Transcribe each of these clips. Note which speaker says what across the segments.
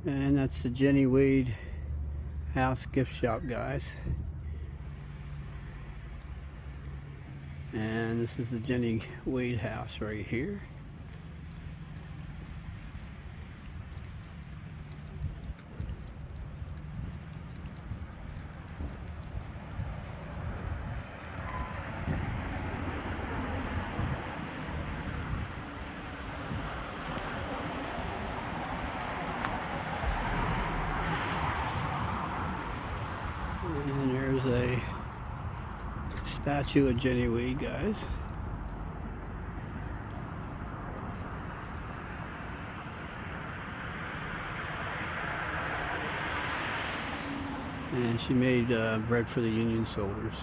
Speaker 1: And that's the Jenny Wade House gift shop, guys. And this is the Jenny Wade house right here. And there's a statue of Jenny Wade, guys. And she made bread for the Union soldiers.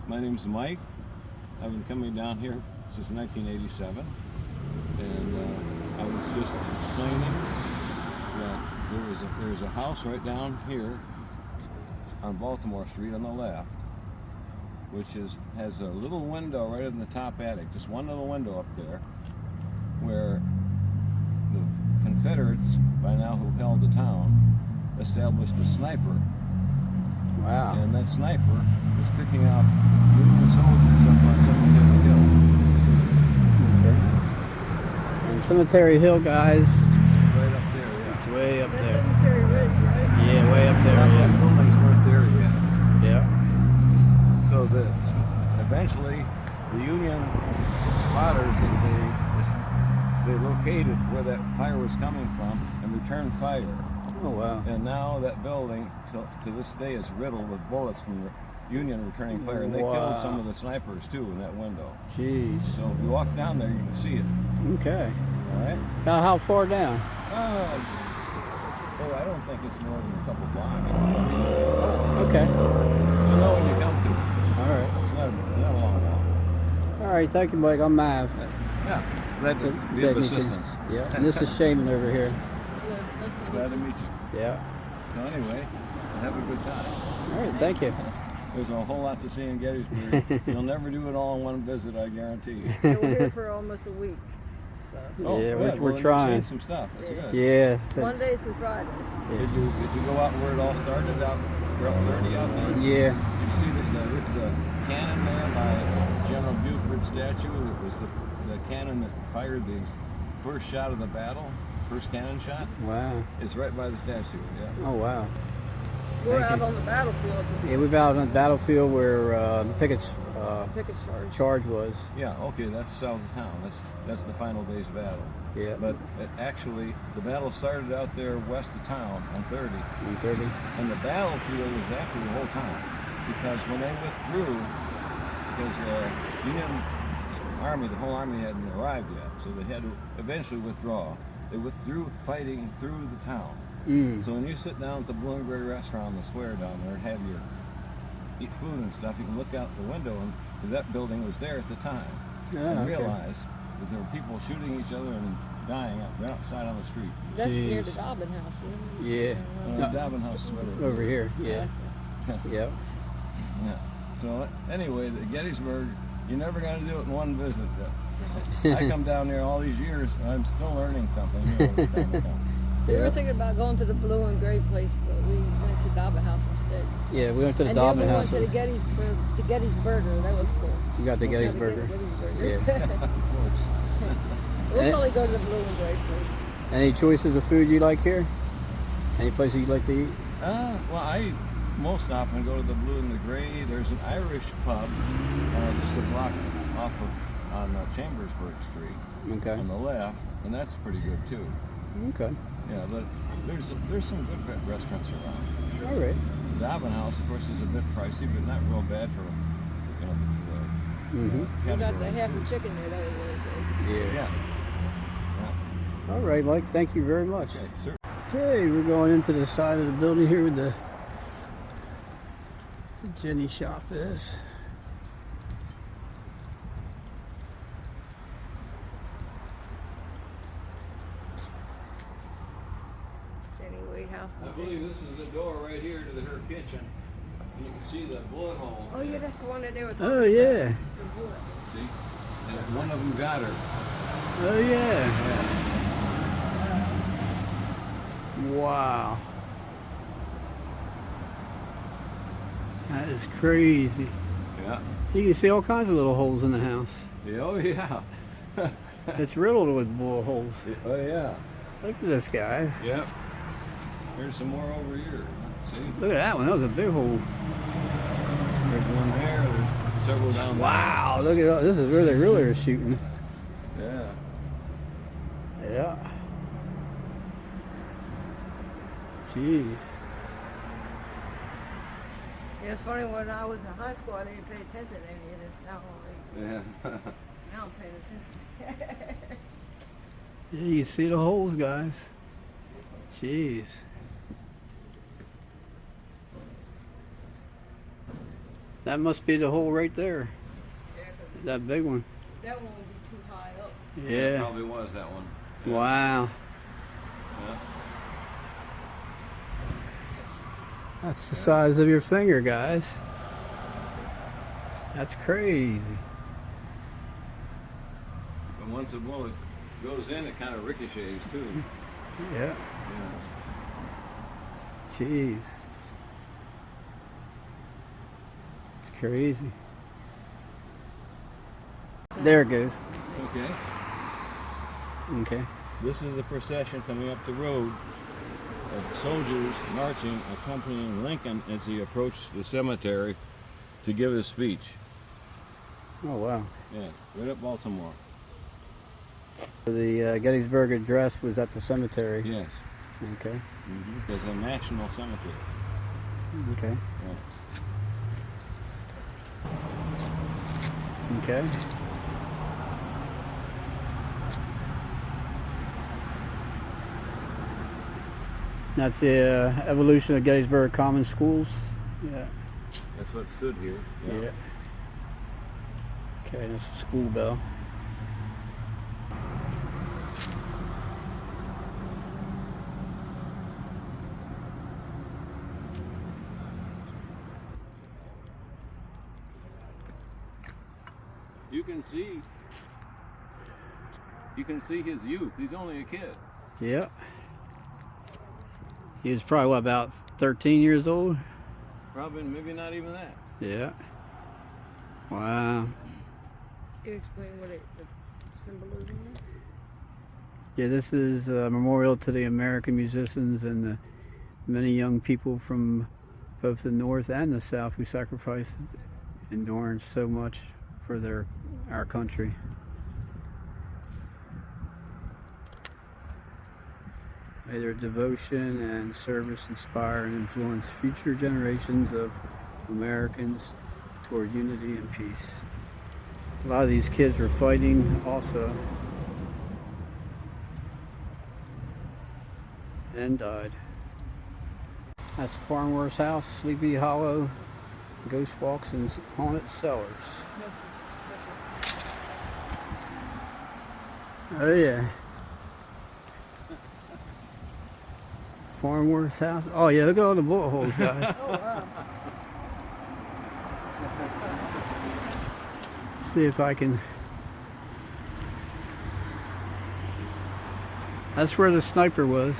Speaker 2: My name's Mike. I've been coming down here since 1987, and I was just explaining that there's a house right down here on Baltimore Street on the left, which has a little window right in the top attic, just one little window up there, where the Confederates, by now who held the town, established a sniper.
Speaker 1: Wow.
Speaker 2: And that sniper was picking off Union soldiers up on Cemetery Hill.
Speaker 1: Okay. And Cemetery Hill, guys.
Speaker 2: It's right up there, yeah.
Speaker 1: It's way up
Speaker 3: That's
Speaker 1: there.
Speaker 3: Cemetery Ridge, right?
Speaker 1: Yeah, way up there.
Speaker 2: Those
Speaker 1: Yeah.
Speaker 2: buildings weren't there yet.
Speaker 1: Yeah.
Speaker 2: So eventually the Union spotters, they located where that fire was coming from and returned fire.
Speaker 1: Oh wow.
Speaker 2: And now that building, to this day, is riddled with bullets from the Union returning fire. And they killed some of the snipers too in that window.
Speaker 1: Jeez.
Speaker 2: So if you walk down there, you can see it.
Speaker 1: Okay.
Speaker 2: All right.
Speaker 1: How far down?
Speaker 2: Oh, I don't think it's more than a couple blocks.
Speaker 1: Okay.
Speaker 2: You'll know when you come to it.
Speaker 1: All right.
Speaker 2: It's not a long walk.
Speaker 1: All right. Thank you, Mike. I'm Mav.
Speaker 2: Yeah, glad to be of assistance.
Speaker 1: Yeah. And this is Shaman over here.
Speaker 3: Yeah, nice to
Speaker 2: Glad
Speaker 3: meet
Speaker 2: to
Speaker 3: you.
Speaker 2: meet you.
Speaker 1: Yeah.
Speaker 2: So anyway, have a good time.
Speaker 1: All right. Thank you.
Speaker 2: There's a whole lot to see in Gettysburg. You'll never do it all in one visit, I guarantee.
Speaker 3: Yeah, we're here for almost a week. So
Speaker 1: Yeah,
Speaker 2: good.
Speaker 1: we're
Speaker 2: Well,
Speaker 1: trying.
Speaker 2: You've seen some stuff. That's good.
Speaker 1: Yeah.
Speaker 3: Monday through Friday.
Speaker 1: Yeah.
Speaker 2: Did you go out where it all started out? Route 30 out there?
Speaker 1: Yeah.
Speaker 2: Did you see the cannon there by General Buford's statue? It was the cannon that fired the first shot of the battle, first cannon shot.
Speaker 1: Wow.
Speaker 2: It's right by the statue. Yeah.
Speaker 1: Oh wow.
Speaker 3: We're
Speaker 1: Thank
Speaker 3: out
Speaker 1: you.
Speaker 3: on the battlefield.
Speaker 1: Yeah, we've out on the battlefield where Pickett's
Speaker 3: Picket charge.
Speaker 1: charge was.
Speaker 2: Yeah. Okay, that's south of town. That's the final day's battle.
Speaker 1: Yeah.
Speaker 2: But actually, the battle started out there west of town on 30,
Speaker 1: 30.
Speaker 2: and the battlefield was actually the whole town, because when they withdrew, because Union Army, the whole army hadn't arrived yet, so they had to eventually withdraw. They withdrew fighting through the town. So when you sit down at the Blue and Gray restaurant on the square down there and have your eat food and stuff, you can look out the window, and because that building was there at the time, and
Speaker 1: okay.
Speaker 2: realize that there were people shooting each other and dying right outside on the street.
Speaker 3: That's near the
Speaker 1: Jeez.
Speaker 3: Dobbin House, isn't it?
Speaker 1: Yeah.
Speaker 2: The Dobbin House is right
Speaker 1: Over here. Yeah. Yep.
Speaker 2: Yeah. So anyway, the Gettysburg, you're never going to do it in one visit. I come down there all these years, and I'm still learning something new every time I come.
Speaker 3: We were
Speaker 1: Yeah.
Speaker 3: thinking about going to the Blue and Gray place, but we went to Dobbin House instead.
Speaker 1: Yeah, we went to the
Speaker 3: And
Speaker 1: Dobbin
Speaker 3: then we
Speaker 1: House.
Speaker 3: went to the Gettysburger. That was cool.
Speaker 1: You got the
Speaker 3: Gotta get
Speaker 1: Gettysburger.
Speaker 3: Gettysburger.
Speaker 1: Yeah.
Speaker 2: Of course.
Speaker 3: We'll probably go to the Blue and Gray place.
Speaker 1: Any choices of food you like here? Any places you'd like to eat?
Speaker 2: Well, I most often go to the Blue and the Gray. There's an Irish pub just a block off of on Chambersburg Street
Speaker 1: Okay.
Speaker 2: on the left, and that's pretty good too.
Speaker 1: Okay.
Speaker 2: Yeah, but there's some good restaurants around. For sure.
Speaker 1: All right.
Speaker 2: The Dobbin House, of course, is a bit pricey, but not real bad for
Speaker 1: Mm-hmm.
Speaker 3: We got the
Speaker 2: category
Speaker 3: half
Speaker 2: food.
Speaker 3: a chicken there. That was really good.
Speaker 1: Yeah.
Speaker 2: Yeah.
Speaker 1: All right, Mike. Thank you very much.
Speaker 2: Okay, sir.
Speaker 1: Okay, we're going into the side of the building here where the Jenny shop is.
Speaker 3: Jenny Wade House.
Speaker 2: I believe this is the door right here to her kitchen. And you can see the bullet hole.
Speaker 3: Oh yeah, that's the one that they were talking
Speaker 1: Oh yeah.
Speaker 3: about.
Speaker 2: See? And one of them got her.
Speaker 1: Oh yeah. Wow. That is crazy.
Speaker 2: Yeah.
Speaker 1: You can see all kinds of little holes in the house.
Speaker 2: Oh yeah.
Speaker 1: It's riddled with bullet holes.
Speaker 2: Oh yeah.
Speaker 1: Look at this, guys.
Speaker 2: Yep. There's some more over here. See?
Speaker 1: Look at that one. That was a big hole.
Speaker 2: There's one there. There's several down
Speaker 1: Wow. Look at that. This is where they really are shooting.
Speaker 2: there. Yeah.
Speaker 1: Yeah. Jeez.
Speaker 3: Yeah, it's funny, when I was in high school, I didn't pay attention to any of this. Now,
Speaker 2: Yeah.
Speaker 3: now I'm paying attention.
Speaker 1: Yeah, you can see the holes, guys. Jeez. That must be the hole right there.
Speaker 3: Yeah, 'cause
Speaker 1: That big one.
Speaker 3: that one would be too high up.
Speaker 1: Yeah.
Speaker 2: Probably was that one.
Speaker 1: Wow.
Speaker 2: Yeah.
Speaker 1: That's the size of your finger, guys. That's crazy.
Speaker 2: But once a bullet goes in, it kind of ricochets too.
Speaker 1: Yeah.
Speaker 2: Yeah.
Speaker 1: Jeez. It's crazy. There it goes.
Speaker 2: Okay.
Speaker 1: Okay.
Speaker 2: This is the procession coming up the road of soldiers marching, accompanying Lincoln as he approached the cemetery to give his speech.
Speaker 1: Oh, wow.
Speaker 2: Yeah, right up Baltimore.
Speaker 1: The Gettysburg Address was at the cemetery.
Speaker 2: Yes.
Speaker 1: Okay.
Speaker 2: There's a national cemetery.
Speaker 1: Okay.
Speaker 2: Yeah.
Speaker 1: Okay. That's the evolution of Gettysburg Common Schools. Yeah.
Speaker 2: That's what stood here.
Speaker 1: Yeah. Okay, that's a school bell.
Speaker 2: You can see his youth. He's only a kid.
Speaker 1: Yeah. He was probably, what, about 13 years old?
Speaker 2: Probably, maybe not even that.
Speaker 1: Yeah. Wow.
Speaker 3: Can you explain what the symbolism is?
Speaker 1: Yeah, this is a memorial to the American musicians and the many young people from both the North and the South who sacrificed endurance so much for our country. May their devotion and service inspire and influence future generations of Americans toward unity and peace. A lot of these kids were fighting also and died. That's the Farnworth's house, Sleepy Hollow, Ghost Walks, and Haunted Cellars. Oh yeah. Farnworth's house. Oh yeah, look at all the bullet holes, guys.
Speaker 3: Oh, wow.
Speaker 1: See if I can. That's where the sniper was.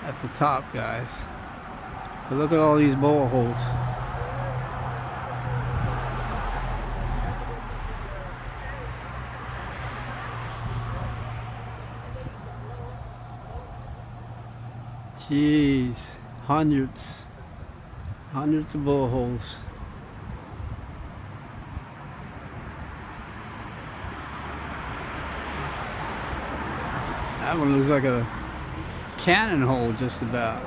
Speaker 1: At the top, guys. But look at all these bullet holes. Jeez, hundreds of bullet holes. That one looks like a cannon hole just about.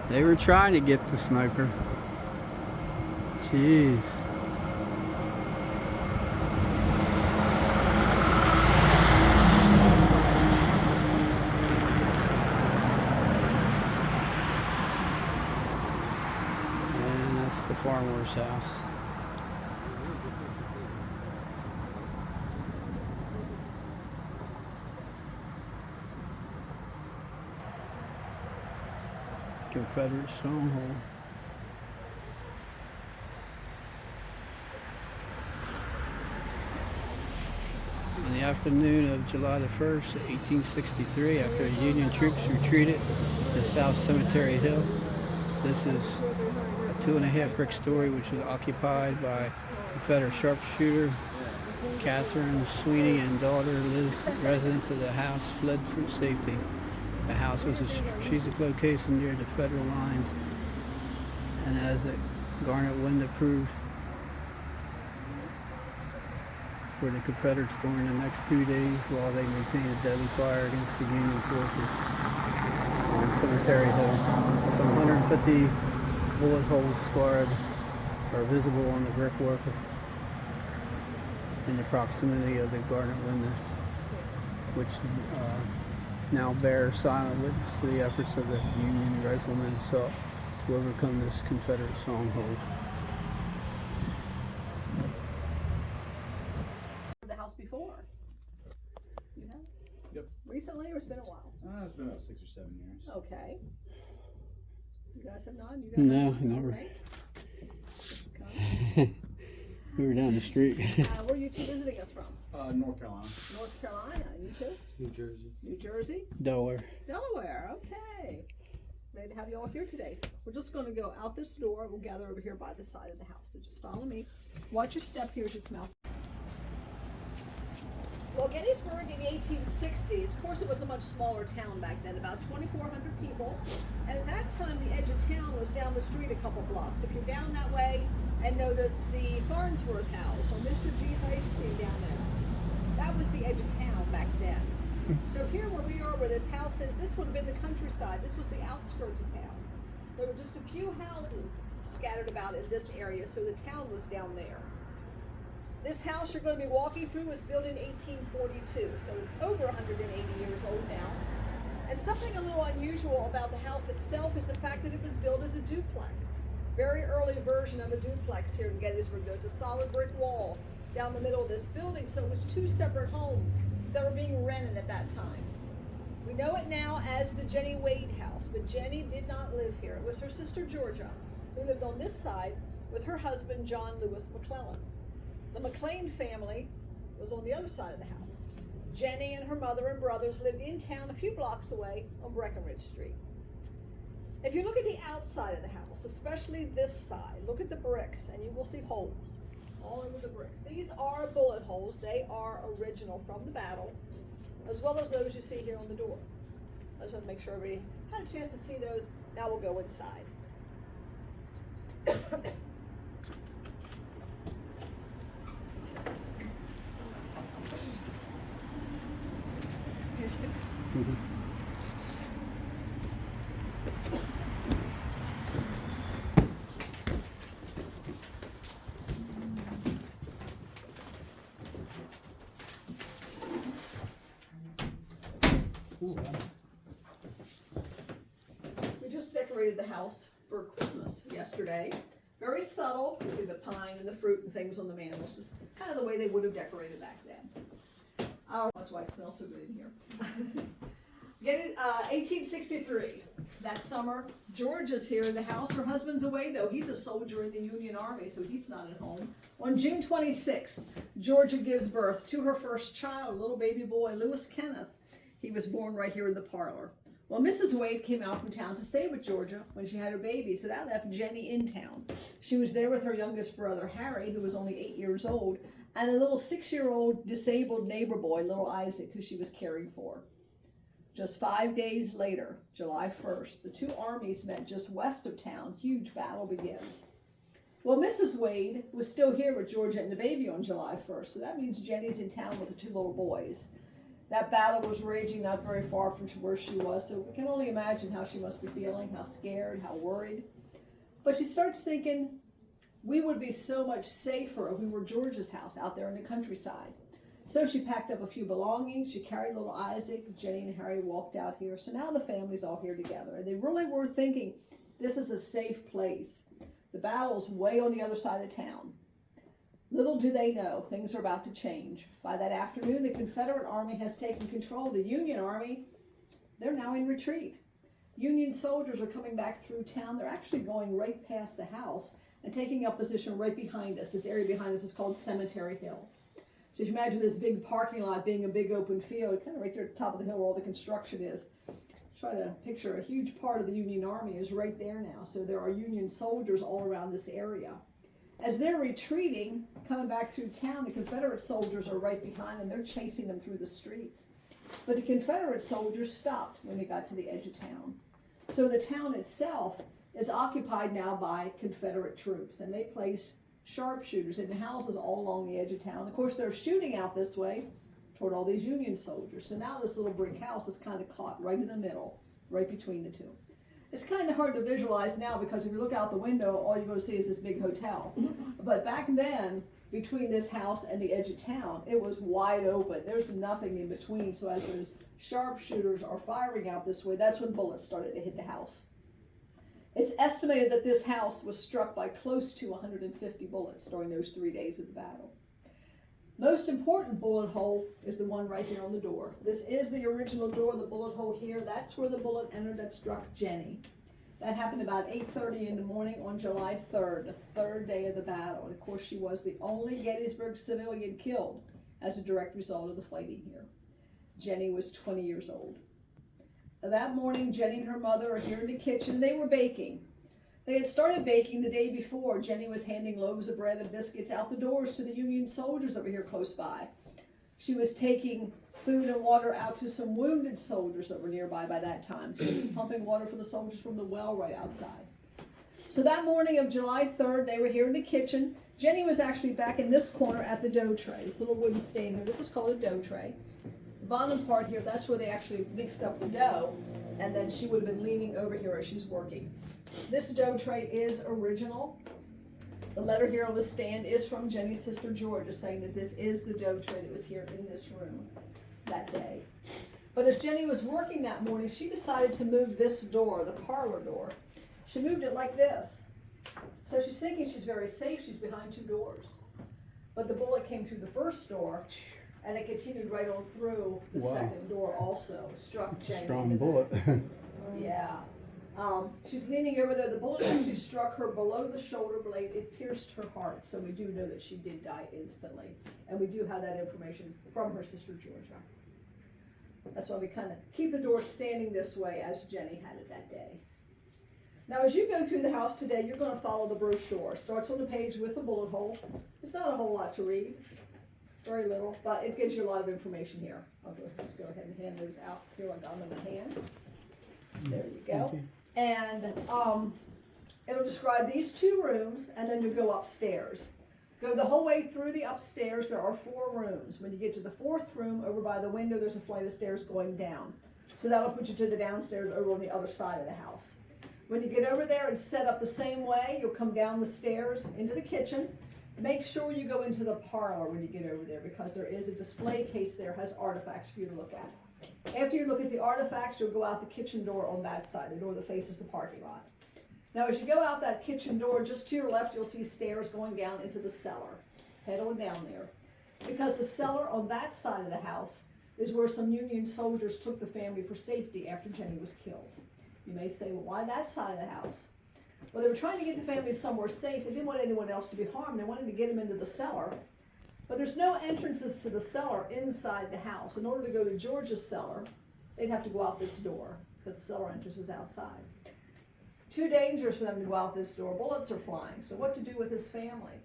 Speaker 1: They were trying to get the sniper. Jeez. And that's the Farnworth's house. Confederate stronghold. And the afternoon of July the 1st, 1863, after the Union troops retreated to South Cemetery Hill. This is a 2.5 brick story which was occupied by Confederate sharpshooter Catherine Sweeney and daughter Liz. Residents of the house fled for safety. The house was a strategic location near the Federal lines, and as the Garnet window proved, for the Confederates during the next 2 days while they maintained a deadly fire against the Union forces on Cemetery Hill. Some 150 bullet holes scarred are visible on the brickwork in the proximity of the Garnet window, which now bears silent witness to the efforts of the Union riflemen sought to overcome this Confederate stronghold.
Speaker 4: The house before? You have?
Speaker 5: Yep.
Speaker 4: Recently, or it's been a while?
Speaker 5: It's been about 6 or 7 years.
Speaker 4: Okay. You guys have not? You guys
Speaker 1: No,
Speaker 4: have
Speaker 1: never.
Speaker 4: Right. Okay.
Speaker 1: We were down the street.
Speaker 4: Where are you two visiting us from?
Speaker 5: North Carolina.
Speaker 4: North Carolina. You two?
Speaker 5: New Jersey.
Speaker 4: New Jersey?
Speaker 1: Delaware.
Speaker 4: Delaware. Okay. Glad to have you all here today. We're just going to go out this door. We'll gather over here by the side of the house. So just follow me. Watch your step here as you come out. Well, Gettysburg in the 1860s, of course it was a much smaller town back then, about 2,400 people. And at that time, the edge of town was down the street a couple blocks. If you're down that way and notice the Farnsworth House or Mr. G's Ice Cream down there, that was the edge of town back then. So here where we are, where this house is, this would have been the countryside. This was the outskirts of town. There were just a few houses scattered about in this area, so the town was down there. This house you're going to be walking through was built in 1842, so it's over 180 years old now. And something a little unusual about the house itself is the fact that it was built as a duplex. Very early version of a duplex here in Gettysburg. There's a solid brick wall down the middle of this building, so it was two separate homes that were being rented at that time. We know it now as the Jenny Wade house, but Jenny did not live here. It was her sister Georgia who lived on this side with her husband John Lewis McClellan. The McLean family was on the other side of the house. Jenny and her mother and brothers lived in town a few blocks away on Breckenridge Street. If you look at the outside of the house, especially this side, look at the bricks and you will see holes all over the bricks. These are bullet holes. They are original from the battle, as well as those you see here on the door. I just want to make sure everybody had a chance to see those. Now we'll go inside. We just decorated the house for Christmas yesterday. Very subtle. You see the pine and the fruit and things on the mantelpiece, just kind of the way they would have decorated back then. That's why it smells so good in here. 1863. That summer, George is here in the house. Her husband's away, though. He's a soldier in the Union Army, so he's not at home. On June 26th, Georgia gives birth to her first child, a little baby boy, Lewis Kenneth. He was born right here in the parlor. Well, Mrs. Wade came out from town to stay with Georgia when she had her baby, so that left Jenny in town. She was there with her youngest brother, Harry, who was only 8 years old, and a little 6-year-old disabled neighbor boy, little Isaac, who she was caring for. Just 5 days later, July 1st, the two armies met just west of town. Huge battle begins. Well, Mrs. Wade was still here with Georgia and the baby on July 1st, so that means Jenny's in town with the two little boys. That battle was raging not very far from where she was, so we can only imagine how she must be feeling, how scared, how worried. But she starts thinking, we would be so much safer if we were George's house out there in the countryside. So she packed up a few belongings. She carried little Isaac. Jenny and Harry walked out here. So now the family's all here together. And they really were thinking, this is a safe place. The battle's way on the other side of town. Little do they know, things are about to change. By that afternoon, the Confederate Army has taken control. The Union Army, they're now in retreat. Union soldiers are coming back through town. They're actually going right past the house and taking up position right behind us. This area behind us is called Cemetery Hill. So if you imagine this big parking lot being a big open field, kind of right there at the top of the hill where all the construction is. Try to picture a huge part of the Union Army is right there now. So there are Union soldiers all around this area. As they're retreating, coming back through town, the Confederate soldiers are right behind them. They're chasing them through the streets. But the Confederate soldiers stopped when they got to the edge of town. So the town itself is occupied now by Confederate troops, and they placed sharpshooters in the houses all along the edge of town. Of course, they're shooting out this way toward all these Union soldiers. So now this little brick house is kind of caught right in the middle, right between the two. It's kind of hard to visualize now because if you look out the window, all you're going to see is this big hotel. But back then, between this house and the edge of town, it was wide open. There's nothing in between. So as those sharpshooters are firing out this way, that's when bullets started to hit the house. It's estimated that this house was struck by close to 150 bullets during those 3 days of the battle. Most important bullet hole is the one right here on the door. This is the original door, the bullet hole here. That's where the bullet entered that struck Jenny. That happened about 8:30 in the morning on July 3rd, the third day of the battle. And of course, she was the only Gettysburg civilian killed as a direct result of the fighting here. Jenny was 20 years old. That morning, Jenny and her mother are here in the kitchen. They were baking. They had started baking the day before. Jenny was handing loaves of bread and biscuits out the doors to the Union soldiers over here close by. She was taking food and water out to some wounded soldiers that were nearby by that time. She was pumping water for the soldiers from the well right outside. So that morning of July 3rd, they were here in the kitchen. Jenny was actually back in this corner at the dough tray, this little wooden stand here. This is called a dough tray. The bottom part here, that's where they actually mixed up the dough, and then she would have been leaning over here as she's working. This dough tray is original. The letter here on the stand is from Jenny's sister Georgia, saying that this is the dough tray that was here in this room that day. But as Jenny was working that morning, she decided to move this door, the parlor door. She moved it like this. So she's thinking she's very safe. She's behind two doors. But the bullet came through the first door, and it continued right on through the second door also. Struck Jenny.
Speaker 1: Strong bullet.
Speaker 4: Yeah. She's leaning over there. The bullet actually struck her below the shoulder blade. It pierced her heart. So we do know that she did die instantly. And we do have that information from her sister Georgia. That's why we kind of keep the door standing this way as Jenny had it that day. Now as you go through the house today, you're going to follow the brochure. Starts on the page with a bullet hole. It's not a whole lot to read. Very little, but it gives you a lot of information here. I'll just go ahead and hand those out. Here I got them in my hand. There you go. And it'll describe these two rooms, and then you go upstairs. Go the whole way through the upstairs. There are 4 rooms. When you get to the 4th room, over by the window, there's a flight of stairs going down. So that'll put you to the downstairs over on the other side of the house. When you get over there and set up the same way, you'll come down the stairs into the kitchen. Make sure you go into the parlor when you get over there, because there is a display case there, has artifacts for you to look at. After you look at the artifacts, you'll go out the kitchen door on that side, the door that faces the parking lot. Now as you go out that kitchen door, just to your left, you'll see stairs going down into the cellar. Head on down there. Because the cellar on that side of the house is where some Union soldiers took the family for safety after Jenny was killed. You may say, well, why that side of the house? Well, they were trying to get the family somewhere safe. They didn't want anyone else to be harmed. They wanted to get them into the cellar. But there's no entrances to the cellar inside the house. In order to go to Georgia's cellar, they'd have to go out this door, because the cellar entrance is outside. Too dangerous for them to go out this door. Bullets are flying. So what to do with his family?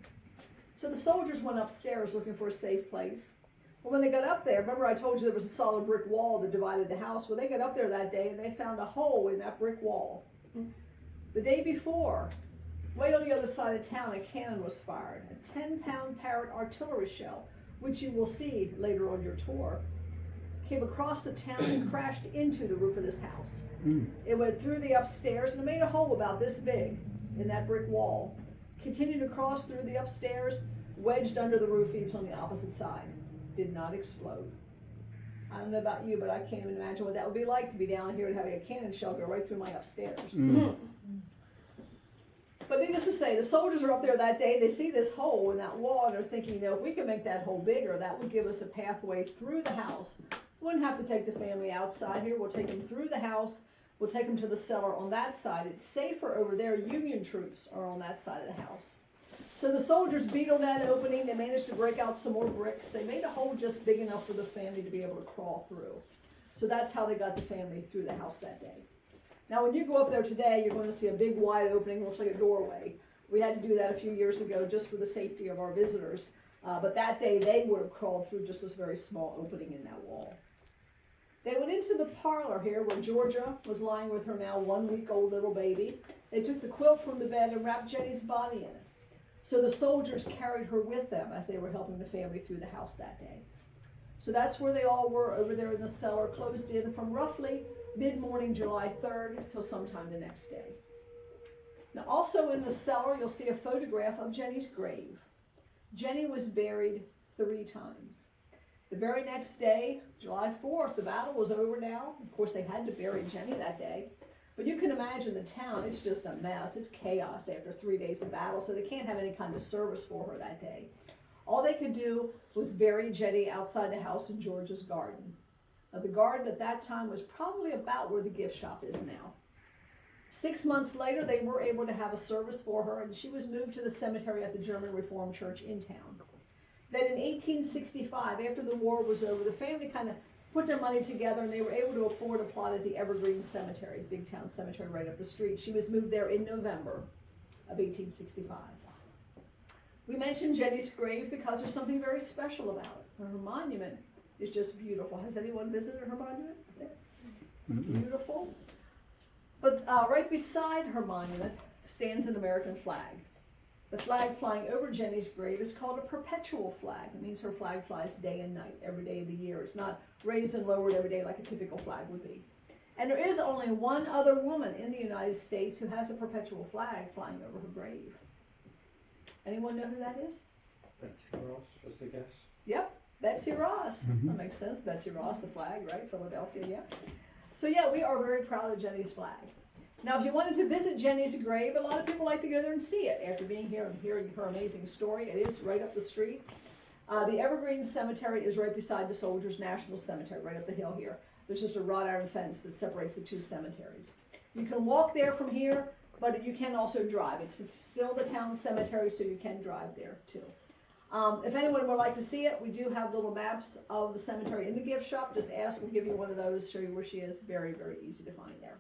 Speaker 4: So the soldiers went upstairs looking for a safe place. Well, when they got up there, remember I told you there was a solid brick wall that divided the house? Well, they got up there that day and they found a hole in that brick wall. The day before, way on the other side of town, a cannon was fired. A 10-pound Parrott artillery shell, which you will see later on your tour, came across the town and crashed into the roof of this house. It went through the upstairs and it made a hole about this big in that brick wall. Continued across through the upstairs, wedged under the roof eaves on the opposite side. Did not explode. I don't know about you, but I can't even imagine what that would be like to be down here and having a cannon shell go right through my upstairs. But needless to say, the soldiers are up there that day. They see this hole in that wall and they're thinking, you know, if we can make that hole bigger, that would give us a pathway through the house. We wouldn't have to take the family outside here. We'll take them through the house. We'll take them to the cellar on that side. It's safer over there. Union troops are on that side of the house. So the soldiers beat on that opening. They managed to break out some more bricks. They made a hole just big enough for the family to be able to crawl through. So that's how they got the family through the house that day. Now when you go up there today, you're going to see a big wide opening, looks like a doorway. We had to do that a few years ago just for the safety of our visitors. But that day they would have crawled through just this very small opening in that wall. They went into the parlor here where Georgia was lying with her now 1-week-old little baby. They took the quilt from the bed and wrapped Jenny's body in it. So the soldiers carried her with them as they were helping the family through the house that day. So that's where they all were, over there in the cellar, closed in from roughly mid-morning July 3rd till sometime the next day. Now also in the cellar you'll see a photograph of Jenny's grave. Jenny was buried 3 times. The very next day, July 4th, the battle was over now. Of course, they had to bury Jenny that day. But you can imagine the town, it's just a mess. It's chaos after 3 days of battle, so they can't have any kind of service for her that day. All they could do was bury Jenny outside the house in Georgia's garden. Now, the garden at that time was probably about where the gift shop is now. 6 months later, they were able to have a service for her, and she was moved to the cemetery at the German Reformed Church in town. Then in 1865, after the war was over, the family kind of put their money together and they were able to afford a plot at the Evergreen Cemetery, big town cemetery right up the street. She was moved there in November of 1865. We mentioned Jenny's grave because there's something very special about it. Her monument is just beautiful. Has anyone visited her monument? Beautiful. But right beside her monument stands an American flag. The flag flying over Jenny's grave is called a perpetual flag. It means her flag flies day and night, every day of the year. It's not raised and lowered every day like a typical flag would be. And there is only one other woman in the United States who has a perpetual flag flying over her grave. Anyone know who that is?
Speaker 5: Betsy Ross, just a guess.
Speaker 4: Yep, Betsy Ross. That makes sense. Betsy Ross, the flag, right? Philadelphia, yeah. So yeah, we are very proud of Jenny's flag. Now, if you wanted to visit Jenny's grave, a lot of people like to go there and see it after being here and hearing her amazing story. It is right up the street. The Evergreen Cemetery is right beside the Soldiers National Cemetery, right up the hill here. There's just a wrought iron fence that separates the 2 cemeteries. You can walk there from here, but you can also drive. It's still the town cemetery, so you can drive there too. If anyone would like to see it, we do have little maps of the cemetery in the gift shop. Just ask, we'll give you one of those, show you where she is. Very, very easy to find there.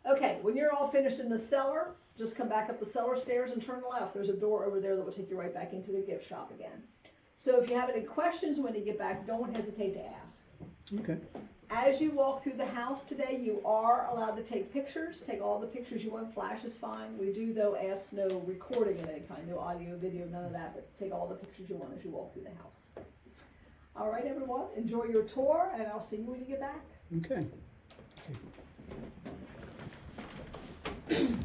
Speaker 4: Okay, when you're all finished in the cellar, just come back up the cellar stairs and turn left. There's a door over there that will take you right back into the gift shop again. So if you have any questions when you get back, don't hesitate to ask.
Speaker 1: Okay.
Speaker 4: As you walk through the house today, you are allowed to take pictures. Take all the pictures you want. Flash is fine. We do, though, ask no recording of any kind, no audio, video, none of that, but take all the pictures you want as you walk through the house. All right, everyone, enjoy your tour, and I'll see you when you get back.
Speaker 1: Okay.
Speaker 5: Mhm.